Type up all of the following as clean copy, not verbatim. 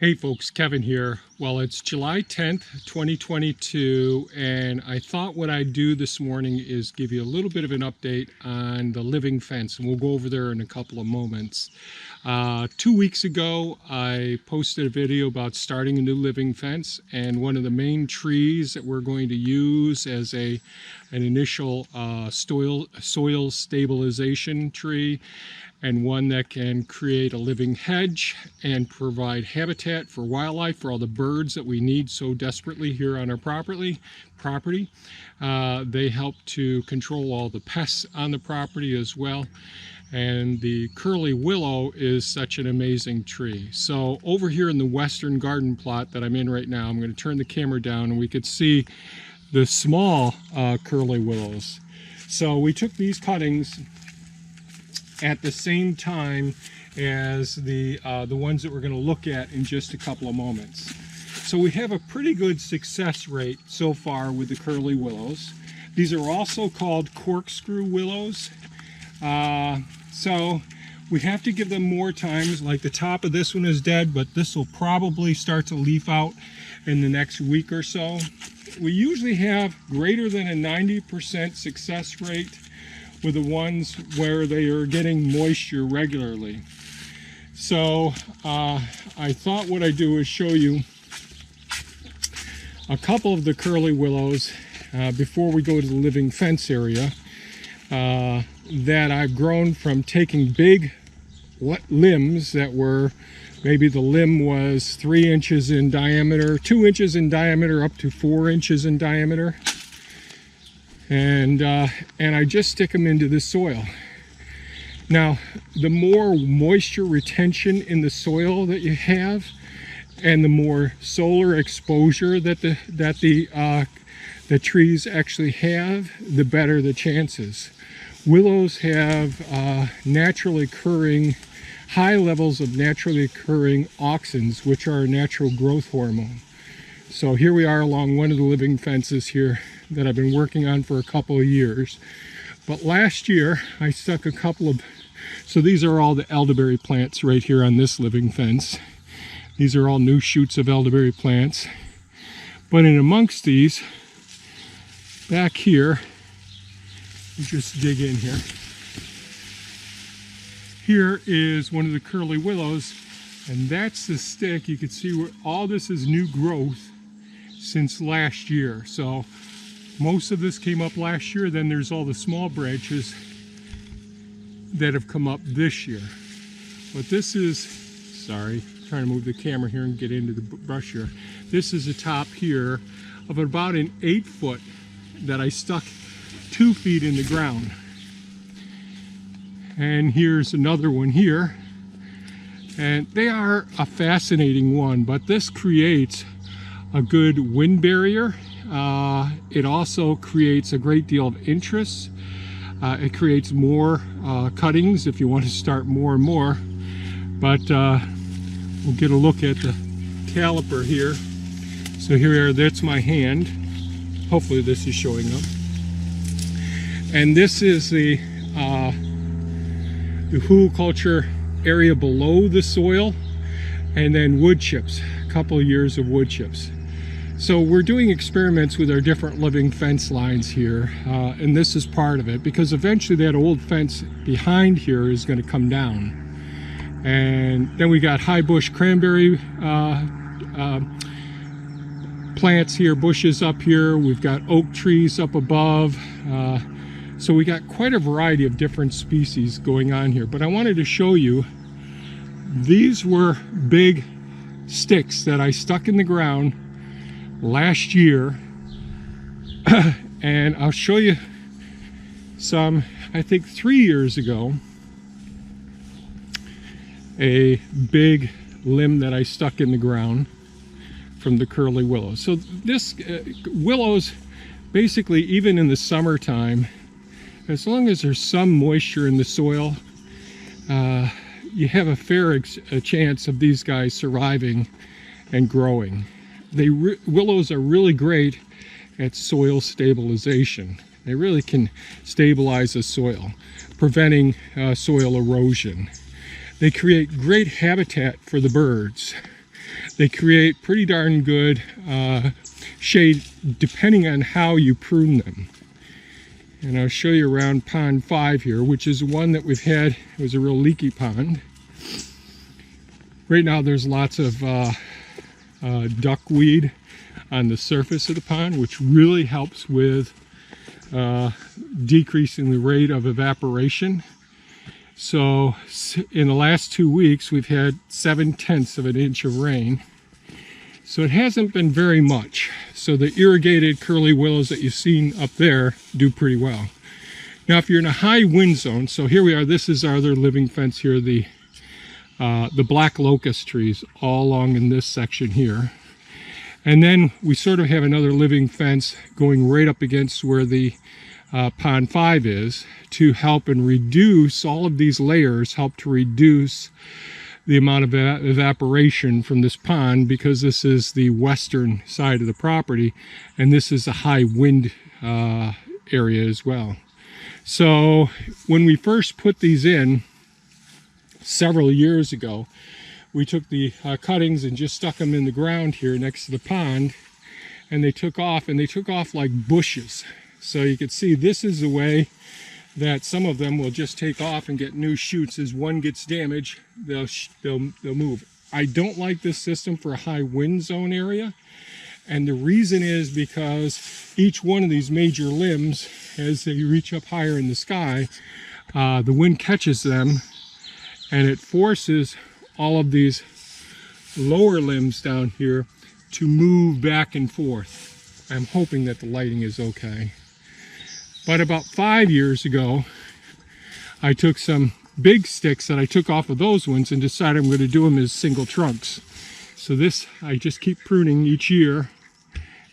Hey folks, Kevin here. Well, it's July 10th, 2022, and I thought what I'd do this morning is give you a little bit of an update on the living fence, and we'll go over there in a couple of moments. 2 weeks ago, I posted a video about starting a new living fence, and one of the main trees that we're going to use as an initial soil stabilization tree, and one that can create a living hedge and provide habitat for wildlife, for all the birds that we need so desperately here on our property. They help to control all the pests on the property as well. And the curly willow is such an amazing tree. So over here in the western garden plot that I'm in right now, I'm going to turn the camera down and we could see the small curly willows. So we took these cuttings at the same time as the ones that we're going to look at in just a couple of moments. So we have a pretty good success rate so far with the curly willows. These are also called corkscrew willows. So we have to give them more times. Like the top of this one is dead, but this will probably start to leaf out in the next week or so. We usually have greater than a 90% success rate with the ones where they are getting moisture regularly. So I thought what I'd do is show you a couple of the curly willows before we go to the living fence area that I've grown from taking big limbs that were, maybe the limb was 3 inches in diameter, 2 inches in diameter, up to 4 inches in diameter. And I just stick them into the soil. Now, the more moisture retention in the soil that you have, and the more solar exposure that the trees actually have, the better the chances. Willows have naturally occurring, high levels of naturally occurring auxins, which are a natural growth hormone. So here we are along one of the living fences here that I've been working on for a couple of years. But last year I stuck a couple of, so these are all the elderberry plants right here on this living fence. These are all new shoots of elderberry plants. But in amongst these, back here, we'll just dig in here. Here is one of the curly willows, and that's the stick. You can see where all this is new growth since last year. So most of this came up last year, then there's all the small branches that have come up this year. But this is, sorry, trying to move the camera here and get into the brush here. This is a top here of about an 8-foot that I stuck 2 feet in the ground. And here's another one here. And they are a fascinating one, but this creates a good wind barrier. It also creates a great deal of interest. It creates more cuttings if you want to start more and more. But we'll get a look at the caliper here. So here we are, that's my hand. Hopefully this is showing up. And this is the hugelkultur area below the soil, and then wood chips, a couple of years of wood chips. So we're doing experiments with our different living fence lines here, and this is part of it, because eventually that old fence behind here is going to come down. And then we got high bush cranberry plants here, bushes up here. We've got oak trees up above. So we got quite a variety of different species going on here. But I wanted to show you, these were big sticks that I stuck in the ground last year. And I'll show you some, I think 3 years ago, a big limb that I stuck in the ground from the curly willow. So this willows, basically, even in the summertime, as long as there's some moisture in the soil, you have a fair chance of these guys surviving and growing. Willows are really great at soil stabilization. They really can stabilize the soil, preventing soil erosion. They create great habitat for the birds. they create pretty darn good shade depending on how you prune them. And I'll show you around pond 5 here, which is one that we've had. It was a real leaky pond. Right now there's lots of duckweed on the surface of the pond, which really helps with decreasing the rate of evaporation. So in the last 2 weeks we've had 7/10 of an inch of rain. So it hasn't been very much. So the irrigated curly willows that you've seen up there do pretty well. Now if you're in a high wind zone, so here we are, this is our other living fence here, the black locust trees all along in this section here. And then we sort of have another living fence going right up against where the pond 5 is, to help and reduce all of these layers, help to reduce the amount of evaporation from this pond, because this is the western side of the property and this is a high wind area as well. So when we first put these in several years ago, we took the cuttings and just stuck them in the ground here next to the pond, and they took off like bushes. So you can see this is the way that some of them will just take off and get new shoots. As one gets damaged, they'll move. I don't like this system for a high wind zone area, and the reason is because each one of these major limbs, as they reach up higher in the sky, the wind catches them and it forces all of these lower limbs down here to move back and forth. I'm hoping that the lighting is okay. But about 5 years ago, I took some big sticks that I took off of those ones and decided I'm going to do them as single trunks. So this, I just keep pruning each year.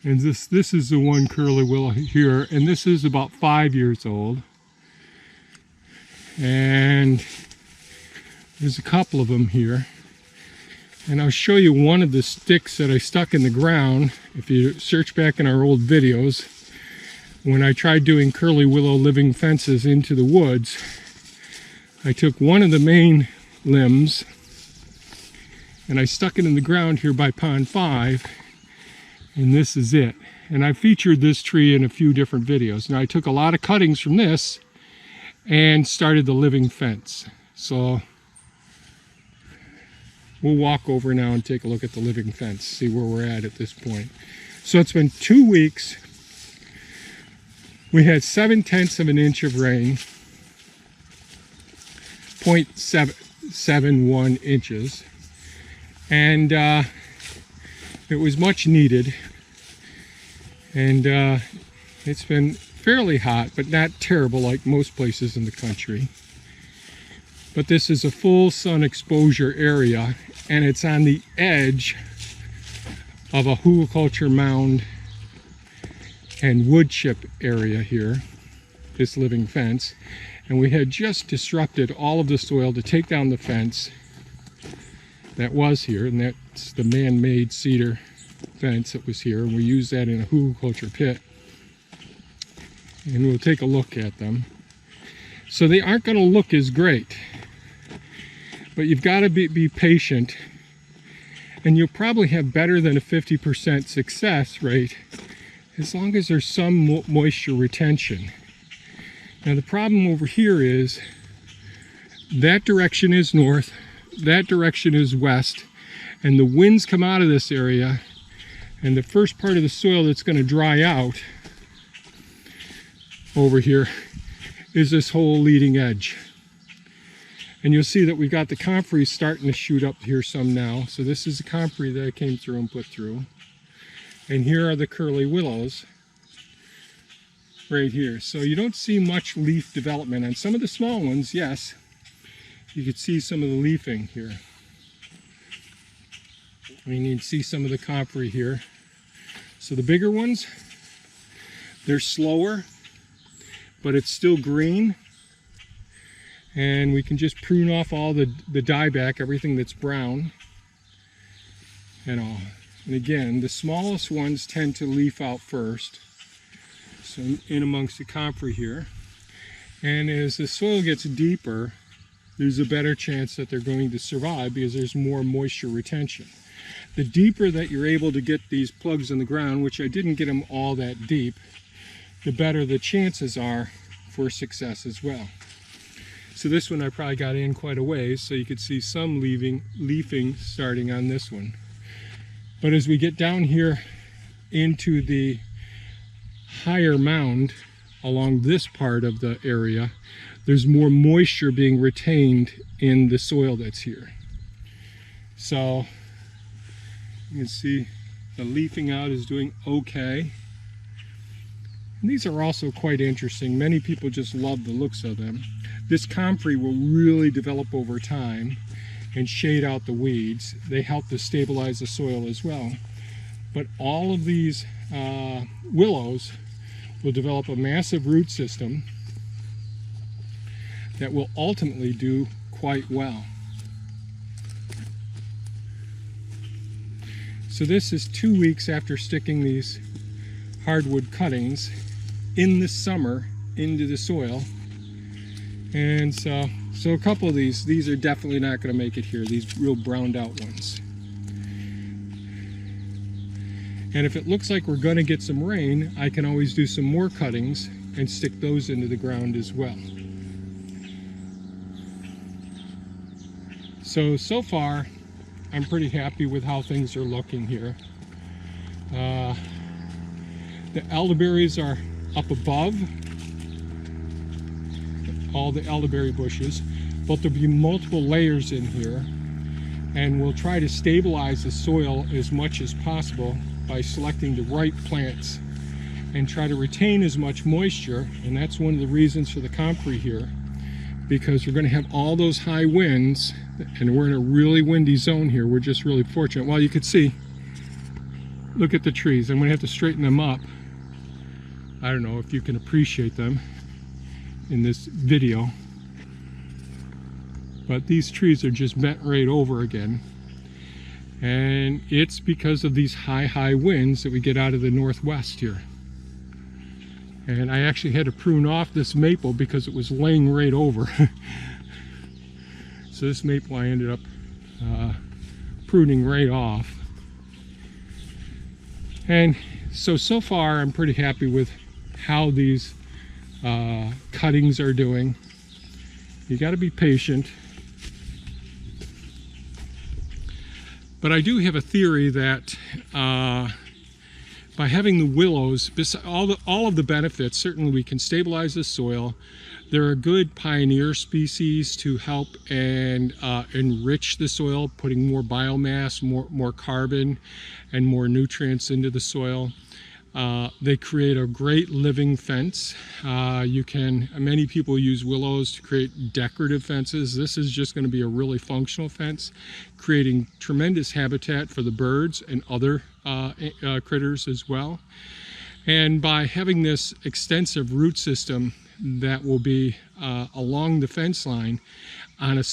And this is the one curly willow here, and this is about 5 years old. And there's a couple of them here. And I'll show you one of the sticks that I stuck in the ground. If you search back in our old videos, when I tried doing curly willow living fences into the woods, I took one of the main limbs and I stuck it in the ground here by pond 5, and this is it. And I featured this tree in a few different videos. Now I took a lot of cuttings from this and started the living fence. So we'll walk over now and take a look at the living fence, see where we're at this point. So it's been 2 weeks. We had 7/10 of an inch of rain, 0.71 inches, and it was much needed. And it's been fairly hot, but not terrible like most places in the country. But this is a full sun exposure area, and it's on the edge of a hugelkultur mound and wood chip area here, this living fence. And we had just disrupted all of the soil to take down the fence that was here, and that's the man-made cedar fence that was here, and we used that in a hugelkultur pit. And we'll take a look at them. So they aren't going to look as great, but you've got to be patient, and you'll probably have better than a 50% success rate as long as there's some moisture retention. Now the problem over here is that direction is north, that direction is west, and the winds come out of this area, and the first part of the soil that's going to dry out over here is this whole leading edge. And you'll see that we've got the comfrey starting to shoot up here some now. So this is the comfrey that I came through and put through. And here are the curly willows right here. So you don't see much leaf development on some of the small ones. Yes, you can see some of the leafing here. I mean, you can see some of the comfrey here. So the bigger ones, they're slower, but it's still green. And we can just prune off all the dieback, everything that's brown and all. And again, the smallest ones tend to leaf out first. So in amongst the comfrey here. And as the soil gets deeper, there's a better chance that they're going to survive because there's more moisture retention. The deeper that you're able to get these plugs in the ground, which I didn't get them all that deep, the better the chances are for success as well. So this one I probably got in quite a ways, so you could see some leafing starting on this one. But as we get down here into the higher mound along this part of the area, there's more moisture being retained in the soil that's here. So you can see the leafing out is doing okay. And these are also quite interesting. Many people just love the looks of them. This comfrey will really develop over time and shade out the weeds. They help to stabilize the soil as well. But all of these willows will develop a massive root system that will ultimately do quite well. So this is 2 weeks after sticking these hardwood cuttings in the summer into the soil. And so a couple of these are definitely not going to make it here, these real browned out ones. And if it looks like we're going to get some rain, I can always do some more cuttings and stick those into the ground as well. So far, I'm pretty happy with how things are looking here. The elderberries are up above, all the elderberry bushes, but there'll be multiple layers in here, and we'll try to stabilize the soil as much as possible by selecting the right plants and try to retain as much moisture. And that's one of the reasons for the comfrey here, because we're going to have all those high winds, and we're in a really windy zone here. We're just really fortunate. Well, you could see, look at the trees. I'm going to have to straighten them up. I don't know if you can appreciate them in this video, but these trees are just bent right over again. And it's because of these high winds that we get out of the northwest here. And I actually had to prune off this maple because it was laying right over. So this maple I ended up pruning right off. And so far I'm pretty happy with how these cuttings are doing. You got to be patient. But I do have a theory that by having the willows, all of the benefits, certainly we can stabilize the soil. They're a good pioneer species to help and enrich the soil, putting more biomass, more carbon, and more nutrients into the soil. They create a great living fence. Many people use willows to create decorative fences. This is just going to be a really functional fence, creating tremendous habitat for the birds and other critters as well. And by having this extensive root system that will be along the fence line on a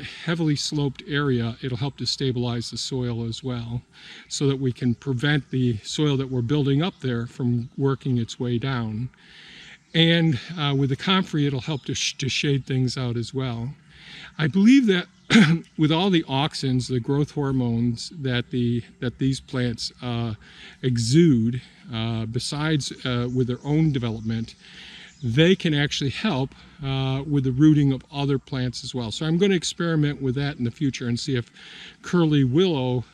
heavily sloped area, it'll help to stabilize the soil as well, so that we can prevent the soil that we're building up there from working its way down. And with the comfrey, it'll help to shade things out as well. I believe that with all the auxins, the growth hormones that these plants exude, besides with their own development, they can actually help with the rooting of other plants as well. So I'm going to experiment with that in the future and see if curly willow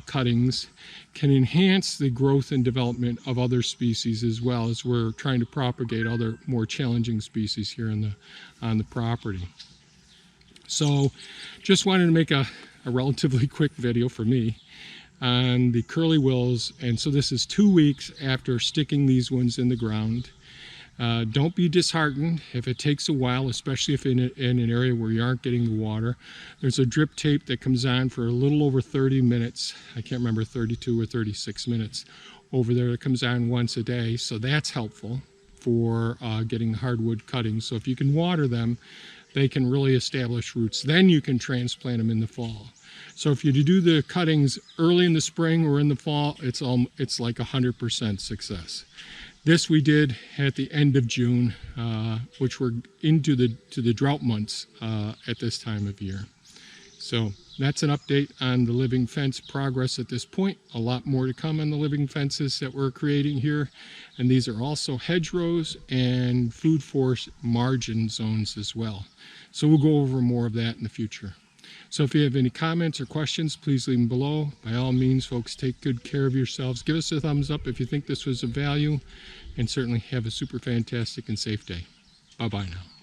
cuttings can enhance the growth and development of other species, as well as we're trying to propagate other more challenging species here on the property. So just wanted to make a relatively quick video for me on the curly willows. And so this is 2 weeks after sticking these ones in the ground. Don't be disheartened if it takes a while, especially if in an area where you aren't getting the water. There's a drip tape that comes on for a little over 30 minutes. I can't remember, 32 or 36 minutes over there. It comes on once a day, so that's helpful for getting the hardwood cuttings. So if you can water them, they can really establish roots. Then you can transplant them in the fall. So if you do the cuttings early in the spring or in the fall, it's like 100% success. This we did at the end of June, which we're into the drought months at this time of year. So that's an update on the living fence progress at this point. A lot more to come on the living fences that we're creating here. And these are also hedgerows and food forest margin zones as well. So we'll go over more of that in the future. So if you have any comments or questions, please leave them below. By all means, folks, take good care of yourselves. Give us a thumbs up if you think this was of value, and certainly have a super fantastic and safe day. Bye-bye now.